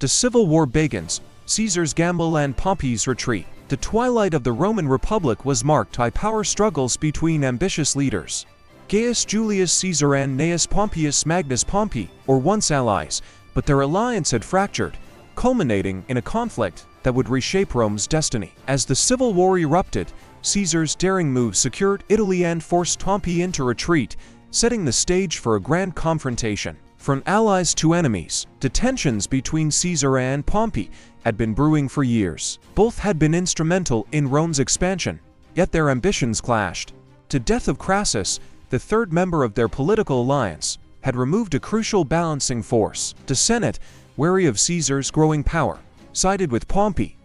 The civil war begins, Caesar's gamble and Pompey's retreat. The twilight of the Roman Republic was marked by power struggles between ambitious leaders. Gaius Julius Caesar and Gnaeus Pompeius Magnus Pompey were once allies, but their alliance had fractured, culminating in a conflict that would reshape Rome's destiny. As the civil war erupted, Caesar's daring move secured Italy and forced Pompey into retreat, setting the stage for a grand confrontation. From allies to enemies, the tensions between Caesar and Pompey had been brewing for years. Both had been instrumental in Rome's expansion, yet their ambitions clashed. The death of Crassus, the third member of their political alliance, had removed a crucial balancing force. The Senate, wary of Caesar's growing power, sided with Pompey,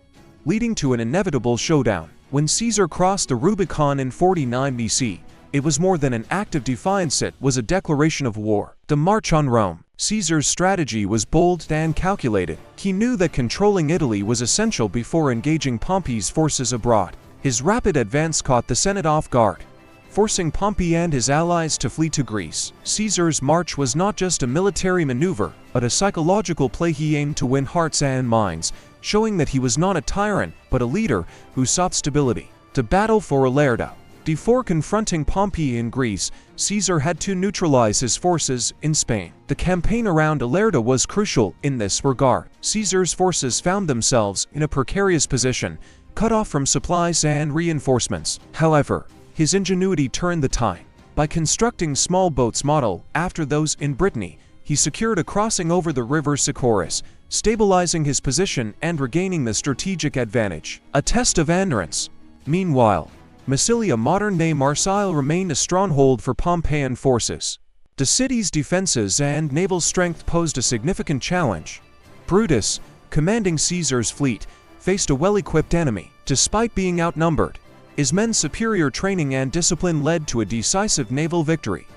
leading to an inevitable showdown. When Caesar crossed the Rubicon in 49 BC, it was more than an act of defiance, it was a declaration of war. The march on Rome. Caesar's strategy was bold and calculated. He knew that controlling Italy was essential before engaging Pompey's forces abroad. His rapid advance caught the Senate off guard, forcing Pompey and his allies to flee to Greece. Caesar's march was not just a military maneuver, but a psychological play. He aimed to win hearts and minds, showing that he was not a tyrant, but a leader who sought stability. The battle for Ilerda. Before confronting Pompey in Greece, Caesar had to neutralize his forces in Spain. The campaign around Ilerda was crucial in this regard. Caesar's forces found themselves in a precarious position, cut off from supplies and reinforcements. However, his ingenuity turned the tide. By constructing small boats model after those in Brittany, he secured a crossing over the river Sicoris, stabilizing his position and regaining the strategic advantage. A test of endurance. Meanwhile, Massilia, modern-day Marseille, remained a stronghold for Pompeian forces. The city's defenses and naval strength posed a significant challenge. Brutus, commanding Caesar's fleet, faced a well-equipped enemy. Despite being outnumbered, his men's superior training and discipline led to a decisive naval victory.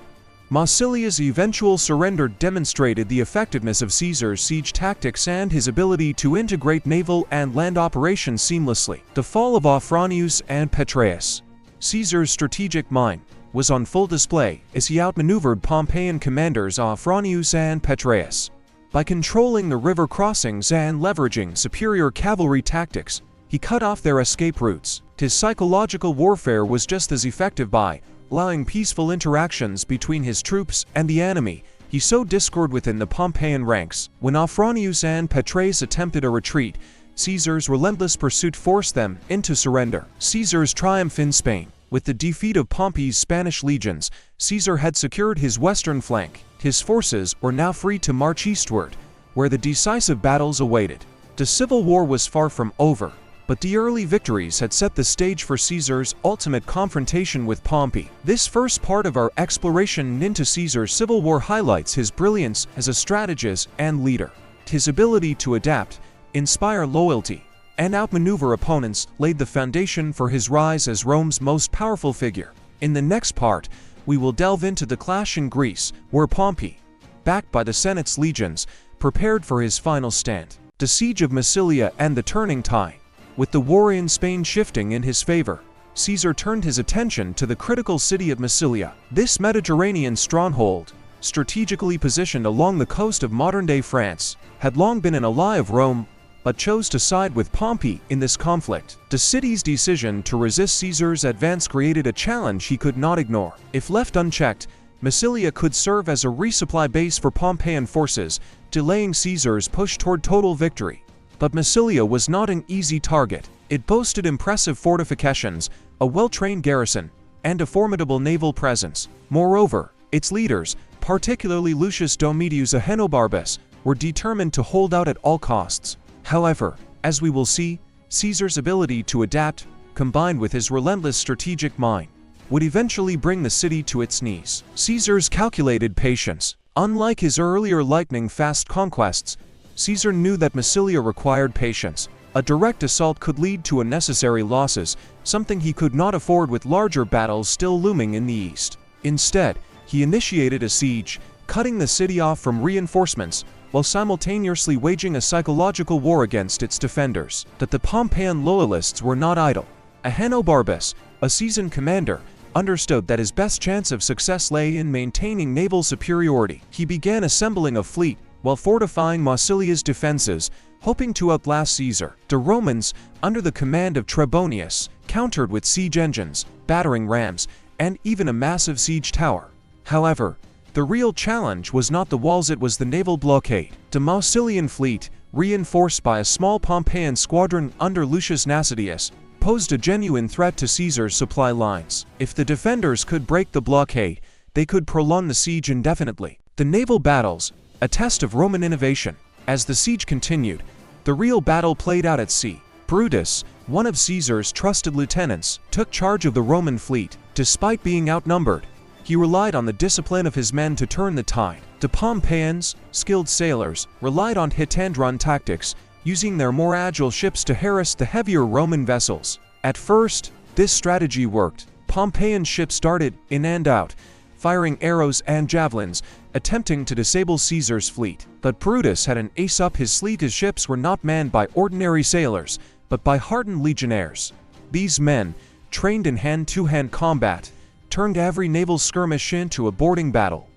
Massilia's eventual surrender demonstrated the effectiveness of Caesar's siege tactics and his ability to integrate naval and land operations seamlessly. The fall of Afranius and Petreius. Caesar's strategic mind was on full display as he outmaneuvered Pompeian commanders Afranius and Petreius. By controlling the river crossings and leveraging superior cavalry tactics, he cut off their escape routes. His psychological warfare was just as effective. By allowing peaceful interactions between his troops and the enemy, he sowed discord within the Pompeian ranks. When Afranius and Petreius attempted a retreat, Caesar's relentless pursuit forced them into surrender. Caesar's triumph in Spain. With the defeat of Pompey's Spanish legions, Caesar had secured his western flank. His forces were now free to march eastward, where the decisive battles awaited. The civil war was far from over, but the early victories had set the stage for Caesar's ultimate confrontation with Pompey. This first part of our exploration into Caesar's civil war highlights his brilliance as a strategist and leader. His ability to adapt, inspire loyalty, and outmaneuver opponents laid the foundation for his rise as Rome's most powerful figure. In the next part, we will delve into the clash in Greece, where Pompey, backed by the Senate's legions, prepared for his final stand. The siege of Massilia and the turning tide. With the war in Spain shifting in his favor, Caesar turned his attention to the critical city of Massilia. This Mediterranean stronghold, strategically positioned along the coast of modern-day France, had long been an ally of Rome, but chose to side with Pompey in this conflict. The city's decision to resist Caesar's advance created a challenge he could not ignore. If left unchecked, Massilia could serve as a resupply base for Pompeian forces, delaying Caesar's push toward total victory. But Massilia was not an easy target. It boasted impressive fortifications, a well-trained garrison, and a formidable naval presence. Moreover, its leaders, particularly Lucius Domitius Ahenobarbus, were determined to hold out at all costs. However, as we will see, Caesar's ability to adapt, combined with his relentless strategic mind, would eventually bring the city to its knees. Caesar's calculated patience. Unlike his earlier lightning-fast conquests, Caesar knew that Massilia required patience. A direct assault could lead to unnecessary losses, something he could not afford with larger battles still looming in the east. Instead, he initiated a siege, cutting the city off from reinforcements, while simultaneously waging a psychological war against its defenders. That the Pompeian loyalists were not idle. Ahenobarbus, a seasoned commander, understood that his best chance of success lay in maintaining naval superiority. He began assembling a fleet, while fortifying Massilia's defenses, hoping to outlast Caesar. The Romans, under the command of Trebonius, countered with siege engines, battering rams, and even a massive siege tower. However, the real challenge was not the walls, it was the naval blockade. The Massilian fleet, reinforced by a small Pompeian squadron under Lucius Nasidius, posed a genuine threat to Caesar's supply lines. If the defenders could break the blockade, they could prolong the siege indefinitely. The naval battles, a test of Roman innovation. As the siege continued, the real battle played out at sea. Brutus, one of Caesar's trusted lieutenants, took charge of the Roman fleet. Despite being outnumbered, he relied on the discipline of his men to turn the tide. The Pompeians, skilled sailors, relied on hit-and-run tactics, using their more agile ships to harass the heavier Roman vessels. At first, this strategy worked. Pompeian ships darted in and out, firing arrows and javelins, attempting to disable Caesar's fleet. But Brutus had an ace up his sleeve. His ships were not manned by ordinary sailors, but by hardened legionnaires. These men, trained in hand-to-hand combat, turned every naval skirmish into a boarding battle.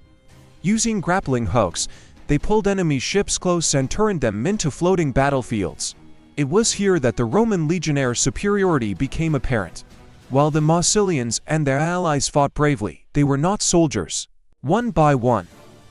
Using grappling hooks, they pulled enemy ships close and turned them into floating battlefields. It was here that the Roman legionnaire superiority became apparent. While the Massilians and their allies fought bravely, they were not soldiers. One by one,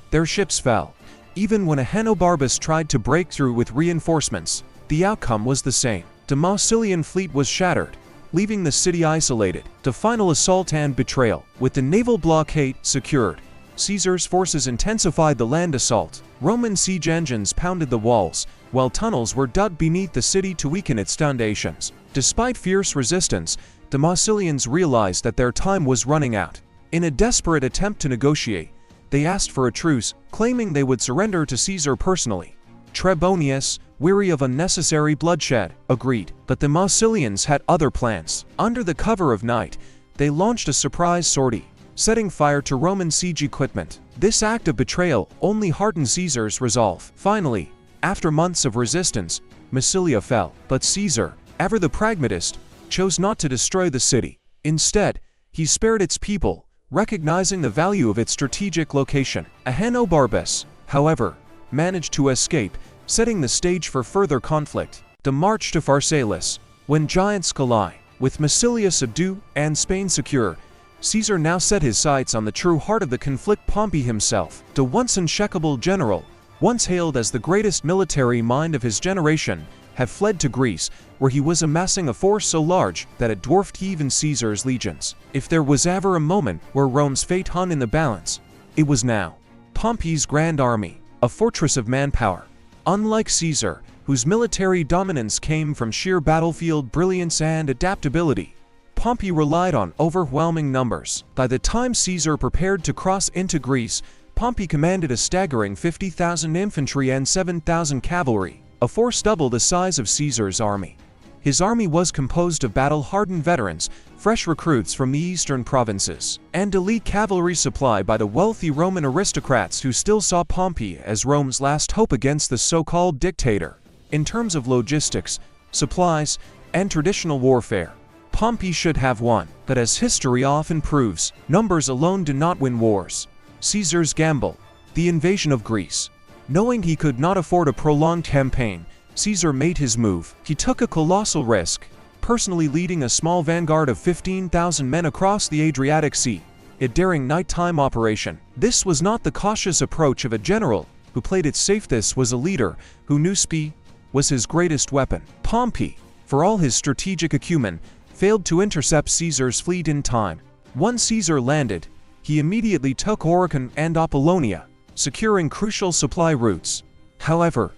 their ships fell. Even when Ahenobarbus tried to break through with reinforcements, the outcome was the same. The Massilian fleet was shattered, leaving the city isolated. The final assault and betrayal. With the naval blockade secured, Caesar's forces intensified the land assault. Roman siege engines pounded the walls, while tunnels were dug beneath the city to weaken its foundations. Despite fierce resistance, the Massilians realized that their time was running out. In a desperate attempt to negotiate, they asked for a truce, claiming they would surrender to Caesar personally. Trebonius, weary of unnecessary bloodshed, agreed, but the Massilians had other plans. Under the cover of night, they launched a surprise sortie, setting fire to Roman siege equipment. This act of betrayal only hardened Caesar's resolve. Finally, after months of resistance, Massilia fell. But Caesar, ever the pragmatist, chose not to destroy the city. Instead, he spared its people, recognizing the value of its strategic location. Ahenobarbus, however, managed to escape, setting the stage for further conflict. The march to Pharsalus. When giants collide, with Massilia subdued and Spain secure, Caesar now set his sights on the true heart of the conflict. Pompey himself, the once unshakable general, once hailed as the greatest military mind of his generation, had fled to Greece, where he was amassing a force so large that it dwarfed even Caesar's legions. If there was ever a moment where Rome's fate hung in the balance, it was now. Pompey's grand army, a fortress of manpower. Unlike Caesar, whose military dominance came from sheer battlefield brilliance and adaptability, Pompey relied on overwhelming numbers. By the time Caesar prepared to cross into Greece, Pompey commanded a staggering 50,000 infantry and 7,000 cavalry, a force double the size of Caesar's army. His army was composed of battle-hardened veterans, fresh recruits from the eastern provinces, and elite cavalry supplied by the wealthy Roman aristocrats who still saw Pompey as Rome's last hope against the so-called dictator. In terms of logistics, supplies, and traditional warfare, Pompey should have won, but as history often proves, numbers alone do not win wars. Caesar's gamble, the invasion of Greece. Knowing he could not afford a prolonged campaign, Caesar made his move. He took a colossal risk, personally leading a small vanguard of 15,000 men across the Adriatic Sea, a daring nighttime operation. This was not the cautious approach of a general who played it safe. This was a leader who knew speed was his greatest weapon. Pompey, for all his strategic acumen, failed to intercept Caesar's fleet in time. Once Caesar landed, he immediately took Oricon and Apollonia, securing crucial supply routes. However,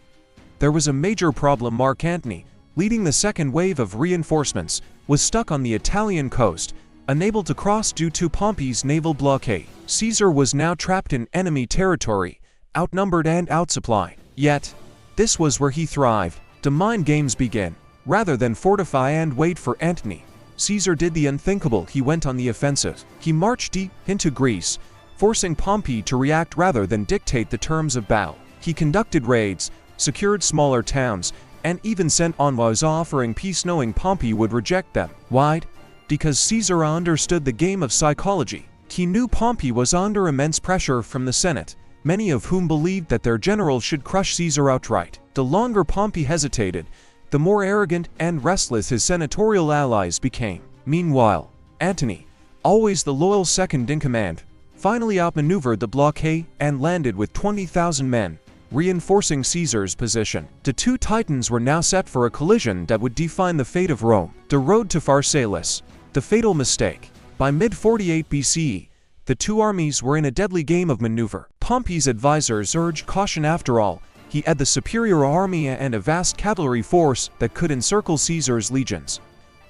there was a major problem. Mark Antony, leading the second wave of reinforcements, was stuck on the Italian coast, unable to cross due to Pompey's naval blockade. Caesar was now trapped in enemy territory, outnumbered and outsupplied. Yet, this was where he thrived. The mind games began. Rather than fortify and wait for Antony, Caesar did the unthinkable. He went on the offensive. He marched deep into Greece, forcing Pompey to react rather than dictate the terms of battle. He conducted raids, secured smaller towns, and even sent envoys offering peace, knowing Pompey would reject them. Why? Because Caesar understood the game of psychology. He knew Pompey was under immense pressure from the Senate, many of whom believed that their general should crush Caesar outright. The longer Pompey hesitated, the more arrogant and restless his senatorial allies became. Meanwhile, Antony, always the loyal second in command, finally outmaneuvered the blockade and landed with 20,000 men, reinforcing Caesar's position. The two titans were now set for a collision that would define the fate of Rome. The road to Pharsalus, the fatal mistake. By mid-48 BCE, the two armies were in a deadly game of maneuver. Pompey's advisors urged caution. After all, he had the superior army and a vast cavalry force that could encircle Caesar's legions.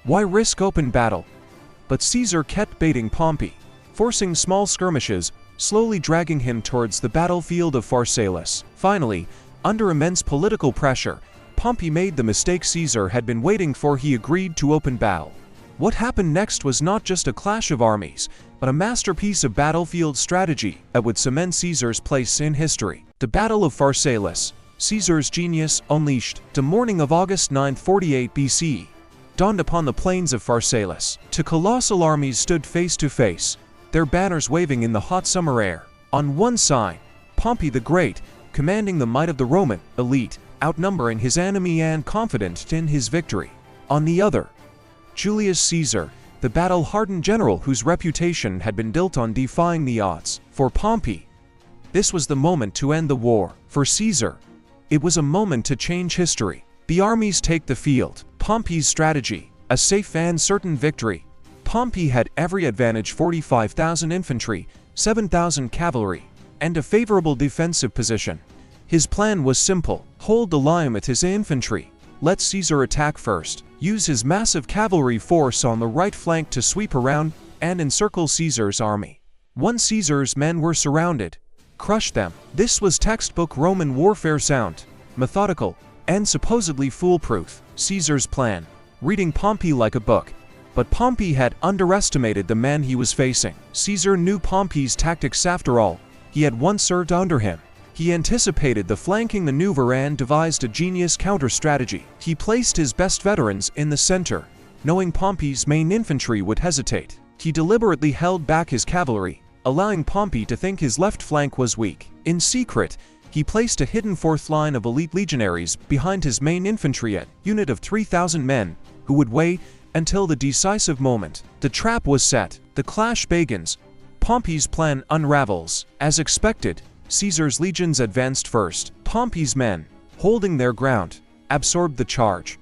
Why risk open battle? But Caesar kept baiting Pompey, forcing small skirmishes, slowly dragging him towards the battlefield of Pharsalus. Finally, under immense political pressure, Pompey made the mistake Caesar had been waiting for. He agreed to open battle. What happened next was not just a clash of armies, but a masterpiece of battlefield strategy that would cement Caesar's place in history. The Battle of Pharsalus, Caesar's genius unleashed. The morning of August 9, 48 BCE, dawned upon the plains of Pharsalus. Two colossal armies stood face to face, their banners waving in the hot summer air. On one side, Pompey the Great, commanding the might of the Roman elite, outnumbering his enemy and confident in his victory. On the other, Julius Caesar, the battle-hardened general whose reputation had been built on defying the odds. For Pompey, this was the moment to end the war. For Caesar, it was a moment to change history. The armies take the field. Pompey's strategy, a safe and certain victory. Pompey had every advantage: 45,000 infantry, 7,000 cavalry, and a favorable defensive position. His plan was simple: hold the line with his infantry, let Caesar attack first, use his massive cavalry force on the right flank to sweep around and encircle Caesar's army. Once Caesar's men were surrounded, crush them. This was textbook Roman warfare: sound, methodical, and supposedly foolproof. Caesar's plan, reading Pompey like a book. But Pompey had underestimated the man he was facing. Caesar knew Pompey's tactics. After all, he had once served under him. He anticipated the flanking maneuver and devised a genius counter-strategy. He placed his best veterans in the center, knowing Pompey's main infantry would hesitate. He deliberately held back his cavalry, allowing Pompey to think his left flank was weak. In secret, he placed a hidden fourth line of elite legionaries behind his main infantry, a unit of 3,000 men, who would wait until the decisive moment. The trap was set. The clash begins. Pompey's plan unravels. As expected, Caesar's legions advanced first. Pompey's men, holding their ground, absorbed the charge.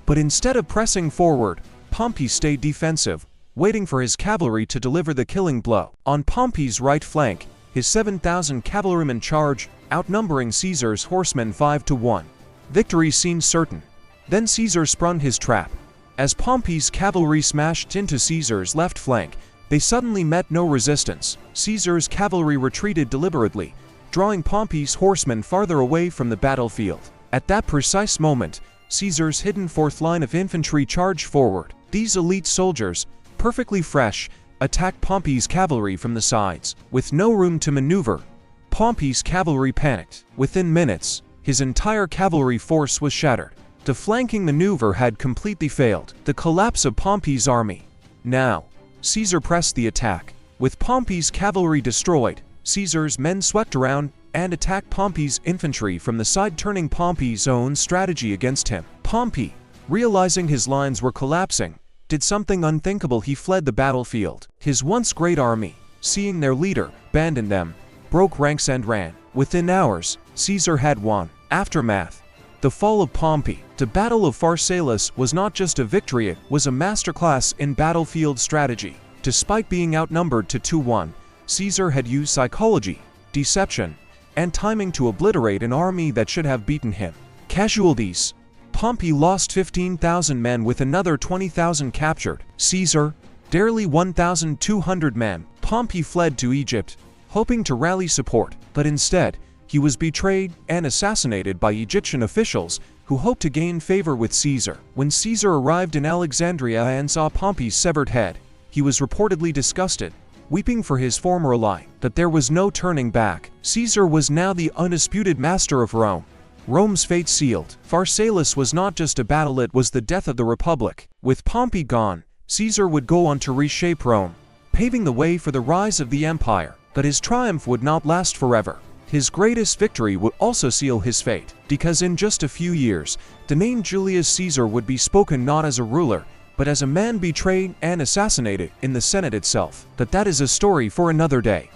But instead of pressing forward, Pompey stayed defensive, waiting for his cavalry to deliver the killing blow. On Pompey's right flank, his 7,000 cavalrymen charged, outnumbering Caesar's horsemen 5-1. Victory seemed certain. Then Caesar sprung his trap. As Pompey's cavalry smashed into Caesar's left flank, they suddenly met no resistance. Caesar's cavalry retreated deliberately, drawing Pompey's horsemen farther away from the battlefield. At that precise moment, Caesar's hidden fourth line of infantry charged forward. These elite soldiers, perfectly fresh, attacked Pompey's cavalry from the sides. With no room to maneuver, Pompey's cavalry panicked. Within minutes, his entire cavalry force was shattered. The flanking maneuver had completely failed. The collapse of Pompey's army. Now, Caesar pressed the attack. With Pompey's cavalry destroyed, Caesar's men swept around and attacked Pompey's infantry from the side, turning Pompey's own strategy against him. Pompey, realizing his lines were collapsing, did something unthinkable. He fled the battlefield. His once great army, seeing their leader, abandon them, broke ranks and ran. Within hours, Caesar had won. Aftermath. The fall of Pompey. The Battle of Pharsalus was not just a victory, it was a masterclass in battlefield strategy. Despite being outnumbered to 2-1, Caesar had used psychology, deception, and timing to obliterate an army that should have beaten him. Casualties. Pompey lost 15,000 men with another 20,000 captured. Caesar, barely 1,200 men. Pompey fled to Egypt, hoping to rally support, but instead, he was betrayed and assassinated by Egyptian officials who hoped to gain favor with Caesar. When Caesar arrived in Alexandria and saw Pompey's severed head, he was reportedly disgusted, weeping for his former ally. But there was no turning back. Caesar was now the undisputed master of Rome. Rome's fate sealed. Pharsalus was not just a battle, it was the death of the Republic. With Pompey gone, Caesar would go on to reshape Rome, paving the way for the rise of the empire. But his triumph would not last forever. His greatest victory would also seal his fate, because in just a few years, the name Julius Caesar would be spoken not as a ruler, but as a man betrayed and assassinated in the Senate itself. But that is a story for another day.